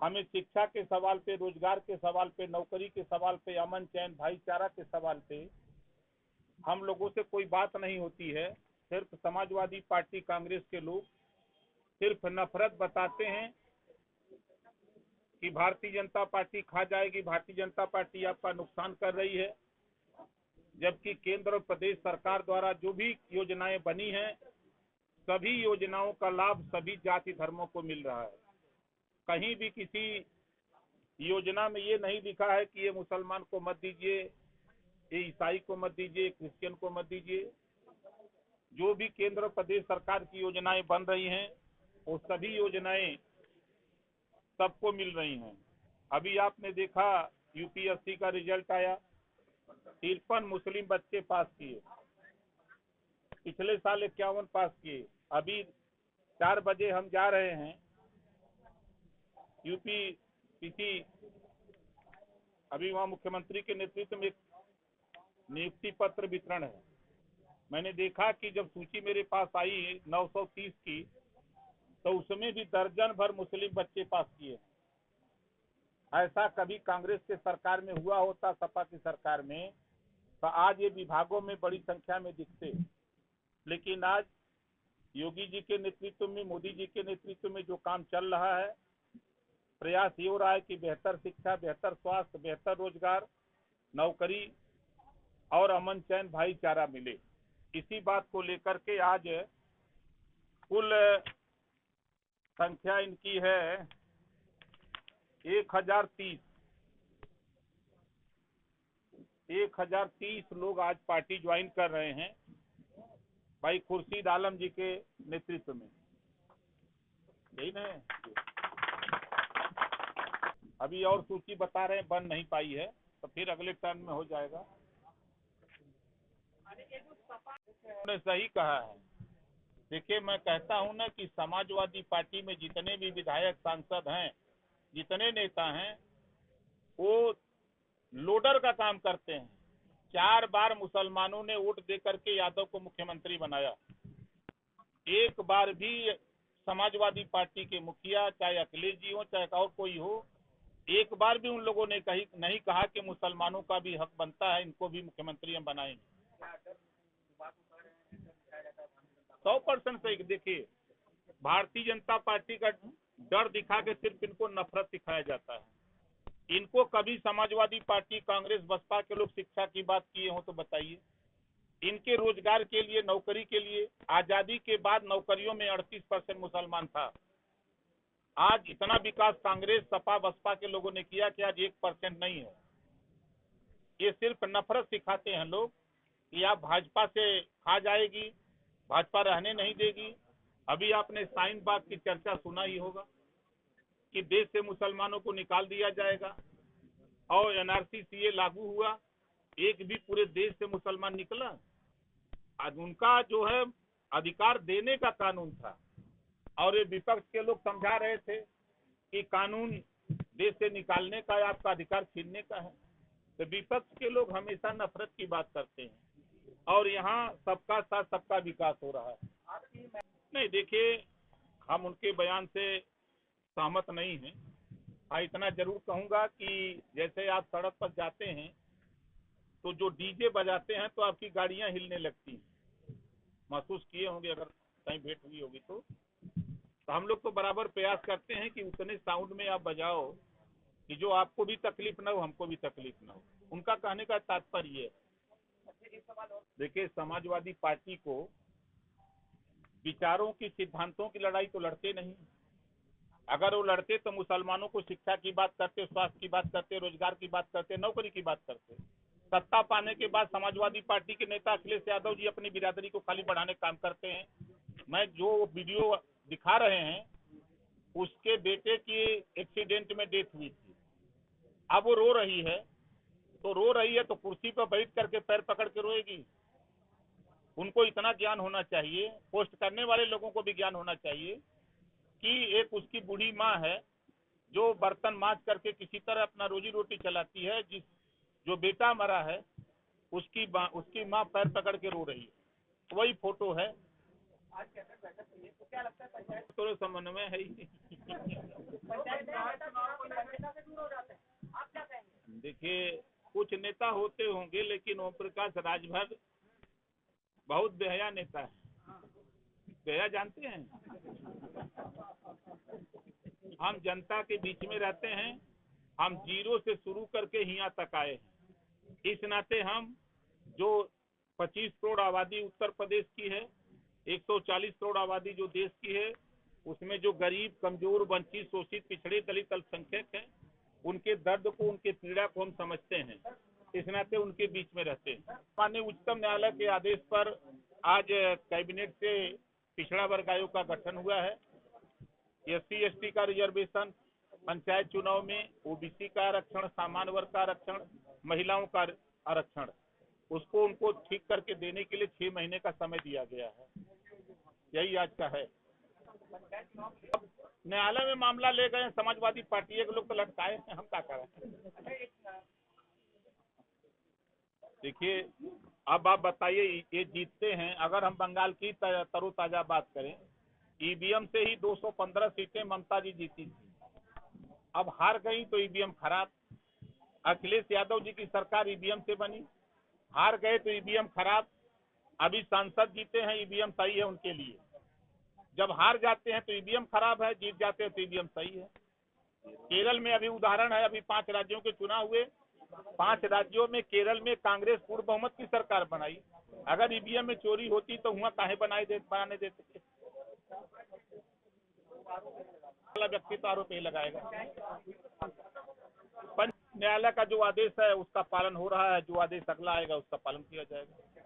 हमें शिक्षा के सवाल पे, रोजगार के सवाल पे, नौकरी के सवाल पे, अमन चैन भाईचारा के सवाल पे हम लोगों से कोई बात नहीं होती है। सिर्फ समाजवादी पार्टी कांग्रेस के लोग सिर्फ नफरत बताते हैं कि भारतीय जनता पार्टी खा जाएगी, भारतीय जनता पार्टी आपका नुकसान कर रही है। जबकि केंद्र और प्रदेश सरकार द्वारा जो भी योजनाएं बनी हैं, सभी योजनाओं का लाभ सभी जाति धर्मों को मिल रहा है। कहीं भी किसी योजना में ये नहीं लिखा है कि ये मुसलमान को मत दीजिए, ये ईसाई को मत दीजिए, क्रिश्चियन को मत दीजिए। जो भी केंद्र और प्रदेश सरकार की योजनाएं बन रही हैं, वो सभी योजनाएं सबको मिल रही हैं। अभी आपने देखा यूपीएससी का रिजल्ट आया, 53 मुस्लिम बच्चे पास किए, पिछले साल 51 पास किए। अभी 4 बजे हम जा रहे हैं यूपी किसी, अभी वहाँ मुख्यमंत्री के नेतृत्व में नियुक्ति पत्र वितरण है। मैंने देखा कि जब सूची मेरे पास आई 930 की, तो उसमें भी दर्जन भर मुस्लिम बच्चे पास किए। ऐसा कभी कांग्रेस के सरकार में हुआ होता, सपा की सरकार में, तो आज ये विभागों में बड़ी संख्या में दिखते। लेकिन आज योगी जी के नेतृत्व में, मोदी जी के नेतृत्व में जो काम चल रहा है, प्रयास ये हो रहा है कि बेहतर शिक्षा, बेहतर स्वास्थ्य, बेहतर रोजगार, नौकरी और अमन चैन भाईचारा मिले। इसी बात को लेकर के आज कुल संख्या इनकी है 1030 लोग आज पार्टी ज्वाइन कर रहे हैं भाई खुर्शीद आलम जी के नेतृत्व में। यही ना, अभी और सूची बता रहे हैं, बन नहीं पाई है, तो फिर अगले टर्न में हो जाएगा। उन्होंने सही कहा है। देखिए, मैं कहता हूं ना कि समाजवादी पार्टी में जितने भी विधायक, सांसद हैं, जितने नेता हैं, वो लोडर का काम करते हैं। 4 बार मुसलमानों ने वोट दे करके यादव को मुख्यमंत्री बनाया। एक बार भी समाजवादी पार्टी के मुखिया, चाहे अखिलेश जी हो, चाहे और कोई हो, एक बार भी उन लोगों ने नहीं कहा कि मुसलमानों का भी हक बनता है, इनको भी मुख्यमंत्री हम बनाएंगे। 100% सही। देखिए, भारतीय जनता पार्टी का डर दिखा के सिर्फ इनको नफरत दिखाया जाता है। इनको कभी समाजवादी पार्टी, कांग्रेस, बसपा के लोग शिक्षा की बात किए हो तो बताइए। इनके रोजगार के लिए, नौकरी के लिए, आजादी के बाद नौकरियों में 38% मुसलमान था। आज इतना विकास कांग्रेस, सपा, बसपा के लोगों ने किया कि आज 1% नहीं है। ये सिर्फ नफरत सिखाते हैं लोग कि आप भाजपा से खा जाएगी, भाजपा रहने नहीं देगी। अभी आपने शाहीन बाग की चर्चा सुना ही होगा कि देश से मुसलमानों को निकाल दिया जाएगा, और एनआरसी सीए लागू हुआ, एक भी पूरे देश से मुसलमान निकला। आज उनका जो है अधिकार देने का कानून था, और ये विपक्ष के लोग समझा रहे थे कि कानून देश से निकालने का, आपका अधिकार छीनने का है। तो विपक्ष के लोग हमेशा नफरत की बात करते हैं, और यहाँ सबका साथ सबका विकास हो रहा है। नहीं, देखिए, हम उनके बयान से सहमत नहीं हैं। हाँ, इतना जरूर कहूंगा कि जैसे आप सड़क पर जाते हैं तो जो डीजे बजाते हैं तो आपकी गाड़ियां हिलने लगती हैं। महसूस किए होंगे, अगर कहीं भेंट हुई होगी तो हम लोग तो बराबर प्रयास करते हैं कि उतने साउंड में आप बजाओ कि जो आपको भी तकलीफ ना हो, हमको भी तकलीफ ना हो। उनका कहने का तात्पर्य है, देखिए, समाजवादी पार्टी को विचारों की, सिद्धांतों की लड़ाई तो लड़ते नहीं। अगर वो लड़ते तो मुसलमानों को शिक्षा की बात करते, स्वास्थ्य की बात करते, रोजगार की बात करते, नौकरी की बात करते। सत्ता पाने के बाद समाजवादी पार्टी के नेता अखिलेश यादव जी अपनी बिरादरी को खाली बढ़ाने का काम करते हैं। मैं जो वीडियो दिखा रहे हैं, उसके बेटे की एक्सीडेंट में डेथ हुई थी। अब वो रो रही है, तो कुर्सी पर बैठ करके पैर पकड़ के रोएगी? उनको इतना ज्ञान होना चाहिए, पोस्ट करने वाले लोगों को भी ज्ञान होना चाहिए कि एक उसकी बूढ़ी माँ है जो बर्तन मांज करके किसी तरह अपना रोजी रोटी चलाती है, जो बेटा मरा है उसकी माँ पैर पकड़ के रो रही है। वही फोटो है। तो समन्वय है ही देखिए, कुछ नेता होते होंगे, लेकिन ओम प्रकाश राजभर बहुत बेहया नेता है। बेहया जानते हैं? हम जनता के बीच में रहते हैं, हम जीरो से शुरू करके यहाँ तक आए हैं। इस नाते हम जो 25 करोड़ आबादी उत्तर प्रदेश की है, 140 करोड़ आबादी जो देश की है, उसमें जो गरीब, कमजोर, वंचित, शोषित, पिछड़े, दलित, अल्पसंख्यक हैं, उनके दर्द को, उनके पीड़ा को हम समझते हैं। इस नाते उनके बीच में रहते हैं। माननीय उच्चतम न्यायालय के आदेश पर आज कैबिनेट से पिछड़ा वर्ग आयोग का गठन हुआ है। SC ST का रिजर्वेशन, पंचायत चुनाव में OBC का आरक्षण, सामान्य वर्ग का आरक्षण, महिलाओं का आरक्षण, उसको उनको ठीक करके देने के लिए 6 महीने का समय दिया गया है। यही आज का है। न्यायालय में मामला ले गए समाजवादी पार्टी के लोग, तो लटकाए हैं, हम क्या करें? देखिए, अब आप बताइए, ये जीतते हैं। अगर हम बंगाल की तरोताजा बात करें, EVM से ही 215 सीटें ममता जी जीती थी। अब हार गई तो EVM खराब। अखिलेश यादव जी की सरकार EVM से बनी, हार गए तो EVM खराब। अभी सांसद जीते हैं, EVM सही है उनके लिए। जब हार जाते हैं तो EVM खराब है, जीत जाते हैं तो EVM सही है। केरल में अभी उदाहरण है, अभी 5 राज्यों के चुनाव हुए, 5 राज्यों में केरल में कांग्रेस पूर्ण बहुमत की सरकार बनाई। अगर EVM में चोरी होती तो वहाँ काहे बनाने देते? व्यक्ति तो आरोप ही लगाएगा। पंच न्यायालय का जो आदेश है उसका पालन हो रहा है, जो आदेश अगला आएगा उसका पालन किया जाएगा।